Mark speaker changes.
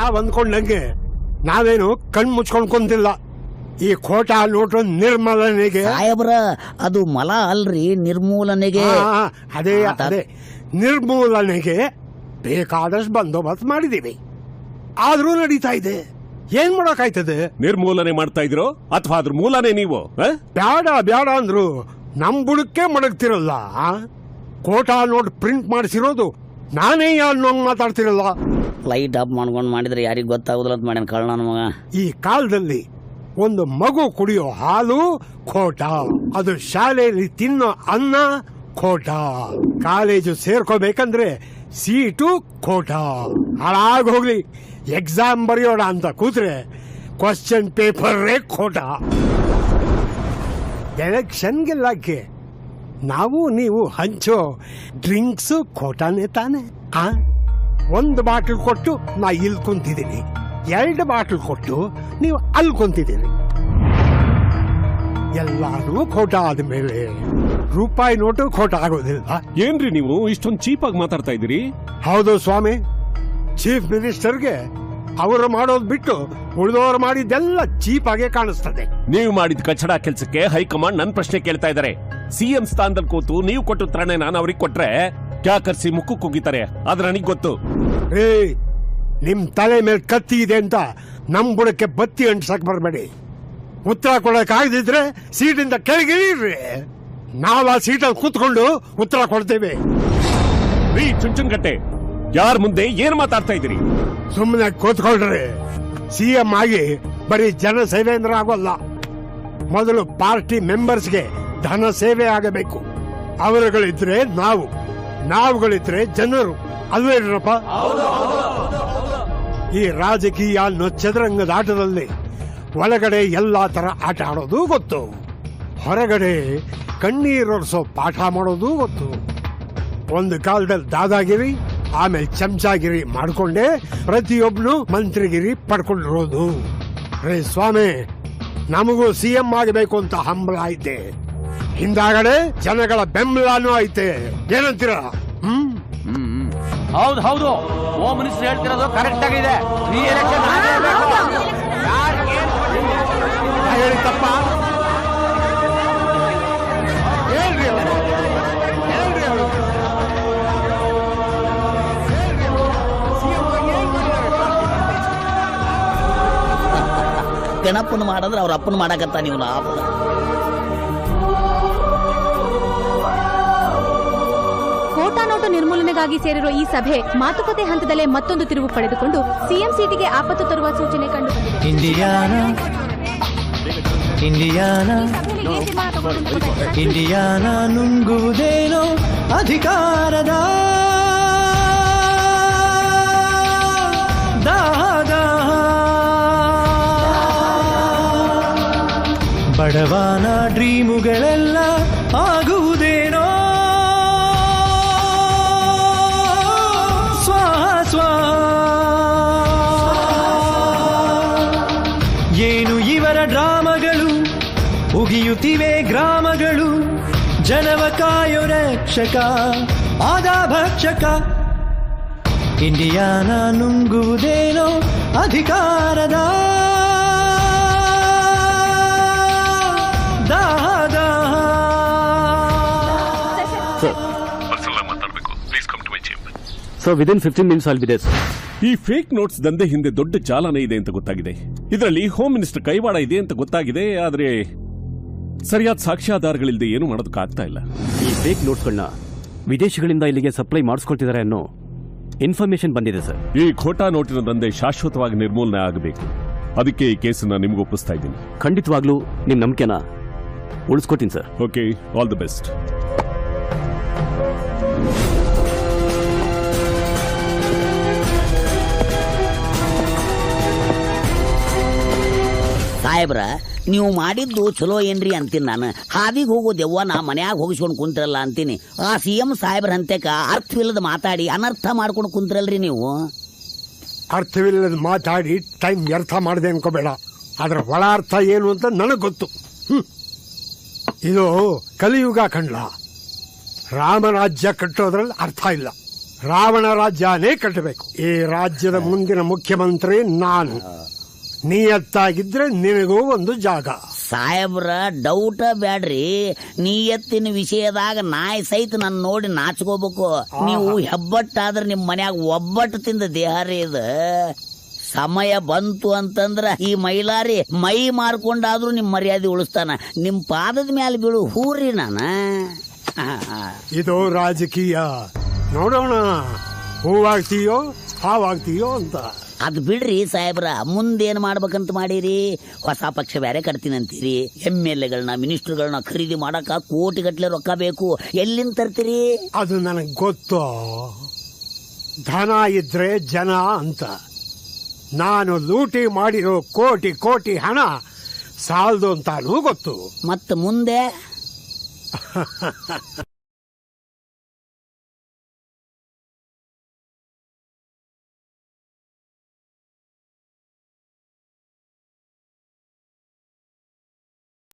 Speaker 1: ನಾವ್ ಅಂದ್ಕೊಂಡಂಗೆ ನಾವೇನು ಕಣ್ ಮುಚ್ಕೊಂಡ್ ಕುಂತಿಲ್ಲ. ಈ ಖೋಟಾ ನೋಟು ನಿರ್ಮೂಲನೆಗೆ.
Speaker 2: ಸಾಹೇಬ್ರ ಅದು ಮಲ ಅಲ್ರಿ, ನಿರ್ಮೂಲನೆಗೆ.
Speaker 1: ಅದೇ ಅದೇ ನಿರ್ಮೂಲನೆಗೆ ಬೇಕಾದಷ್ಟು ಬಂದೋಬಸ್ತ್ ಮಾಡಿದೀವಿ. ಆದ್ರೂ ನಡೀತಾ ಇದೆ. ಏನ್ ಮಾಡಕ್ಕಾಯ್ತದೆ?
Speaker 3: ನಿರ್ಮೂಲನೆ ಮಾಡ್ತಾ ಇದ್ರು ಅಥವಾ ಅದ್ರ ಮೂಲನೇ ನೀವು?
Speaker 1: ಬ್ಯಾಡ ಬ್ಯಾಡ ಅಂದ್ರು ನಮ್ ಬುಡಕ್ಕೆ ಮಡಗ್ತಿರಲ್ಲ. ಖೋಟಾ ನೋಟ್ ಪ್ರಿಂಟ್ ಮಾಡಿಸಿರೋದು ನಾನೇ ಅನ್ನೋ ಮಾತಾಡ್ತಿರಲ್ಲ.
Speaker 2: ಲೈಟ್ ಆಫ್ ಮಾಡ್ಕೊಂಡು ಮಾಡಿದ್ರೆ ಯಾರಿಗ್ ಗೊತ್ತಾಗುದಿಲ್ಲ ಅಂತ ಮಾಡ್ಯಾನ ಕಳ್ಳ ನನ್ನ ಮಗ.
Speaker 1: ಈ ಕಾಲದಲ್ಲಿ ಒಂದು ಮಗು ಕುಡಿಯೋ ಹಾಲು ಖೋಟಾ, ಅದು ಶಾಲೆಯಲ್ಲಿ ತಿನ್ನೋ ಅನ್ನ ಖೋಟಾ, ಕಾಲೇಜು ಸೇರ್ಕೋಬೇಕಂದ್ರೆ ಸೀಟು ಖೋಟಾ. ಹಾಳಾಗೋಗ್ಲಿ, ಎಕ್ಸಾಮ್ ಬರೆಯೋಣ ಅಂತ ಕೂತ್ರೆ ಕ್ವಶನ್ ಪೇಪರೇ ಖೋಟಾ. ಎಲೆಕ್ಷನ್ ಗೆಲ್ಲಕ್ಕೆ ನಾವು ನೀವು ಹಂಚೋ ಡ್ರಿಂಕ್ಸ್ ಖೋಟಾನೇ ತಾನೆ. ಒಂದು ಬಾಟಲ್ ಕೊಟ್ಟು ನಾ ಇಲ್ಲಿ ಕುಂತಿದ್ದೀನಿ, 2 ಬಾಟಲ್ ಕೊಟ್ಟು ನೀವು ಅಲ್ಲಿ ಕುಂತಿದ್ದೀರಿ. ಎಲ್ಲಾರು ಖೋಟಾ ಆದ್ಮೇಲೆ ರೂಪಾಯಿ ನೋಟು ಖೋಟಾ ಆಗೋದಿಲ್ಲ.
Speaker 3: ಏನ್ರಿ ನೀವು ಇಷ್ಟೊಂದು ಚೀಪ್ ಆಗಿ ಮಾತಾಡ್ತಾ ಇದ್ದೀರಿ?
Speaker 1: ಹೌದು ಸ್ವಾಮಿ, ಚೀಫ್ ಮಿನಿಸ್ಟರ್ಗೆ ಅವರು ಮಾಡೋದು ಬಿಟ್ಟು ಉಳಿದವರು ಮಾಡಿದ್ದೆಲ್ಲ ಚೀಪ್ ಆಗೇ ಕಾಣಿಸ್ತದೆ.
Speaker 3: ನೀವು ಮಾಡಿದ ಕಚಡ ಕೆಲಸಕ್ಕೆ ಹೈಕಮಾಂಡ್ ನನ್ನ ಪ್ರಶ್ನೆ ಕೇಳ್ತಾ ಇದ್ದಾರೆ. ಸಿಎಂ ಸ್ಥಾನದಲ್ಲಿ ಕೂತು ನೀವು ಕೊಟ್ಟು ತ್ರಣೆ ನಾನು ಅವ್ರಿಗೆ ಕೊಟ್ರೆ ಕ್ಯಾಕರ್ಸಿ ಮುಕ್ಕು ಕುಗಿತಾರೆ. ಆದ್ರೆ ನನಗೆ ಗೊತ್ತು.
Speaker 1: ನಿಮ್ ತಲೆ ಮೇಲೆ ಕತ್ತಿ ಇದೆ ಅಂತ ನಮ್ ಬುಡಕ್ಕೆ ಬತ್ತಿ ಅಂಟ್ಸಕ್ ಬರ್ಬೇಡಿ. ಉತ್ತರ ಕೊಡಕ್ ಆಗದಿದ್ರೆ ಸೀಟಿಂದ ಕೆಳಗಿಳಿರ್ರಿ. ನಾವ್ ಆ ಸೀಟಲ್ಲಿ ಕೂತ್ಕೊಂಡು ಉತ್ತರ ಕೊಡ್ತೇವೆ.
Speaker 3: ಚುಂಚುನ್ಗಟ್ಟೆ, ಯಾರ ಮುಂದೆ ಏನ್ ಮಾತಾಡ್ತಾ ಇದ್ದೀರಿ?
Speaker 1: ಸುಮ್ಮನೆ ಕೂತ್ಕೊಳ್ರಿ. ಸಿಎಂ ಆಗಿ ಬರೀ ಜನ ಸೇವೆಂದ್ರ ಆಗೋಲ್ಲ. ಮೊದಲು ಪಾರ್ಟಿ ಮೆಂಬರ್ಸ್ಗೆ ಧನ ಸೇವೆ ಆಗಬೇಕು. ಅವರುಗಳಿದ್ರೆ ನಾವು, ನಾವುಗಳಿದ್ರೆ ಜನರು ಅಲ್ವೇನಪ್ಪ? ಈ ರಾಜಕೀಯ ಅನ್ನೋ ಚದುರಂಗದ ಆಟದಲ್ಲಿ ಒಳಗಡೆ ಎಲ್ಲಾ ತರ ಆಟ ಆಡೋದು ಗೊತ್ತು, ಹೊರಗಡೆ ಕಣ್ಣೀರೊರೆಸೋ ಪಾಠ ಮಾಡೋದು ಗೊತ್ತು. ಒಂದು ಕಾಲದಲ್ಲಿ ದಾದಾಗಿರಿ, ಆಮೇಲೆ ಚಮಚಾಗಿರಿ ಮಾಡ್ಕೊಂಡೆ ಪ್ರತಿಯೊಬ್ನು ಮಂತ್ರಿಗಿರಿ ಪಡ್ಕೊಂಡಿರೋದು. ರೇ ಸ್ವಾಮಿ, ನಮಗೂ ಸಿಎಂ ಆಗಬೇಕು ಅಂತ ಹಂಬಲ ಐತೆ, ಹಿಂದಾಗಡೆ ಜನಗಳ ಬೆಂಬಲನೂ ಐತೆ. ಏನಂತೀರ?
Speaker 4: ಹೌದು ಹೌದು, ಹೋಮ್ ಮಿನಿಸ್ಟರ್ ಹೇಳ್ತಿರೋದು ಕರೆಕ್ಟ್ ಆಗಿದೆ.
Speaker 1: ಹೇಳಿ ತಪ್ಪ? ಹೇಳ್ರಿ
Speaker 2: ಗಣಪನ ಮಾಡಂದ್ರೆ ಅವ್ರ ಅಪ್ಪನ ಮಾಡಕತ್ತ ನೀವು.
Speaker 5: ಖೋಟಾ ನೋಟು ನಿರ್ಮೂಲನೆಗಾಗಿ ಸೇರಿರುವ ಈ ಸಭೆ ಮಾತುಕತೆ ಹಂತದಲ್ಲೇ ಮತ್ತೊಂದು ತಿರುವು ಪಡೆದುಕೊಂಡು ಸಿಎಂ ಸೀಟಿಗೆ ಆಪತ್ತು ತರುವ ಸೂಚನೆ ಕಂಡುಬಂದಿದೆ.
Speaker 6: ಇಂಡಿಯಾನ ನುಂಗುವುದೇನೋ ಅಧಿಕಾರದ ದಾಹ, ಬಡವನ ಡ್ರೀಮುಗಳೆಲ್ಲ ಆಗುವುದೇನೋ ಏನು ಇವರ ಡ್ರಾಮಗಳು, ಉಗಿಯುತ್ತಿವೆ ಗ್ರಾಮಗಳು, ಜನವ ಕಾಯೋ ರಕ್ಷಕ ಆದ ಭಕ್ಷಕ. ಇಂಡಿಯಾನ ನುಂಗುವುದೇನೋ ಅಧಿಕಾರದ ದಾಹ.
Speaker 7: So within 15 minutes I'll be there, sir.
Speaker 3: ಈ ಫೇಕ್ ನೋಟ್ಸ್ ದಂಧೆ ಹಿಂದೆ ದೊಡ್ಡ ಜಾಲನೆ ಇದೆ ಅಂತ ಗೊತ್ತಾಗಿದೆ. ಇದರಲ್ಲಿ ಹೋಮ್ ಮಿನಿಸ್ಟರ್ ಕೈವಾಡ ಇದೆ ಅಂತ ಗೊತ್ತಾಗಿದೆ. ಆದ್ರೆ ಸರಿಯಾದ ಸಾಕ್ಷ್ಯಾಧಾರಗಳಿಲ್ಲದೆ ಏನು ಮಾಡೋದಕ್ಕಾಗ್ತಾ ಇಲ್ಲ.
Speaker 7: ಈ ಫೇಕ್ ನೋಟ್ಸ್ಗಳನ್ನ ವಿದೇಶಗಳಿಂದ ಇಲ್ಲಿಗೆ ಸಪ್ಲೈ ಮಾಡಿಸ್ಕೊಳ್ತಿದ್ದಾರೆ ಅನ್ನೋ ಇನ್ಫಾರ್ಮೇಶನ್ ಬಂದಿದೆ ಸರ್.
Speaker 3: ಈ ಖೋಟಾ ನೋಟಿನ ದಂಧೆ ಶಾಶ್ವತವಾಗಿ ನಿರ್ಮೂಲನೆ ಆಗಬೇಕು. ಅದಕ್ಕೆ ಈ ಕೇಸನ್ನ ನಿಮ್ಗೆ ಒಪ್ಪಿಸ್ತಾ ಇದ್ದೀನಿ.
Speaker 7: ಖಂಡಿತವಾಗ್ಲೂ ನಿಮ್ ನಂಬಿಕೆನ ಉಳಿಸ್ಕೊತೀನಿ sir.
Speaker 3: Okay, all the best.
Speaker 2: ಸಾಹೇಬ್ರ, ನೀವು ಮಾಡಿದ್ದು ಚಲೋ ಏನ್ರಿ ಅಂತೀನಿ. ನಾನು ಹಾದಿಗೆ ಹೋಗೋದೆವ್ವ, ನಾ ಮನ್ಯಾಗ ಹೋಗಿಸ್ಕೊಂಡು ಕುಂತಿರಲ್ಲ ಅಂತೀನಿ. ಆ ಸಿಎಂ ಸಾಹೇಬ್ರ ಅಂತೆಕ ಅರ್ಥವಿಲ್ಲದ ಮಾತಾಡಿ ಅನರ್ಥ ಮಾಡ್ಕೊಂಡು ಕುಂತಿರಲ್ರಿ ನೀವು.
Speaker 1: ಅರ್ಥವಿಲ್ಲದ ಮಾತಾಡಿ ಟೈಮ್ ವ್ಯರ್ಥ ಮಾಡದೆ ಅನ್ಕೋಬೇಡ. ಅದರ ಒಳ ಅರ್ಥ ಏನು ಅಂತ ನನಗೆ ಗೊತ್ತು. ಇದು ಕಲಿಯುಗ ಕಂಡ್ಲ. ರಾಮರಾಜ್ಯ ಕಟ್ಟೋದ್ರಲ್ಲಿ ಅರ್ಥ ಇಲ್ಲ, ರಾವಣ ರಾಜ್ಯನೇ ಕಟ್ಟಬೇಕು. ಈ ರಾಜ್ಯದ ಮುಂದಿನ ಮುಖ್ಯಮಂತ್ರಿ ನಾನು. ನಿಯತ್ತಾಗಿದ್ರೆ ನಿನಗೂ ಒಂದು ಜಾಗ.
Speaker 2: ಸಾಹೇಬ್ರ ಡೌಟ ಬ್ಯಾಡ್ರಿ, ನಿಯತ್ತಿನ ವಿಷಯದಾಗ ನಾಯಿ ಸಹಿತ ನನ್ನ ನೋಡಿ ನಾಚ್ಕೋಬೇಕು. ನೀವು ಹೆಬ್ಬಟ್ಟಾದ್ರೆ ನಿಮ್ ಮನ್ಯಾಗ ಒಬ್ಬಟ್ಟು ತಿಂದ ದೇಹ ರೀ ಇದು. ಸಮಯ ಬಂತು ಅಂತಂದ್ರ ಈ ಮೈಲಾರಿ ಮೈ ಮಾರ್ಕೊಂಡಾದ್ರೂ ನಿಮ್ ಮರ್ಯಾದೆ ಉಳಿಸ್ತಾನ. ನಿಮ್ ಪಾದದ ಮ್ಯಾಲ ಬೀಳು ಹೂರಿ ನಾನ.
Speaker 1: ಇದು ರಾಜಕೀಯ. ನೋಡೋಣ ಹೂವಾಗ್ತೀಯೋ ಹಾವಾಗ್ತೀಯೋ ಅಂತ.
Speaker 2: ಅದ್ ಬಿಡ್ರಿ ಸಾಹೇಬ್ರ, ಮುಂದೇನ್ ಮಾಡ್ಬೇಕಂತ ಮಾಡಿರಿ? ಹೊಸ ಪಕ್ಷ ಬೇರೆ ಕಟ್ತೀನಂತೀರಿ. MLAಗಳನ್ನ ಮಿನಿಸ್ಟರ್ಗಳನ್ನ ಖರೀದಿ ಮಾಡಕ ಕೋಟಿಗಟ್ಲೆ ರೊಕ್ಕ ಬೇಕು. ಎಲ್ಲಿಂದ ತರ್ತೀರಿ?
Speaker 1: ಅದು ನನಗ್ ಗೊತ್ತು. ಧನ ಇದ್ರೆ ಜನ ಅಂತ. ನಾನು ಲೂಟಿ ಮಾಡಿರೋ ಕೋಟಿ ಕೋಟಿ ಹಣ ಸಾಲದು ಅಂತಾನೂ ಗೊತ್ತು.
Speaker 2: ಮತ್ತ ಮುಂದೆ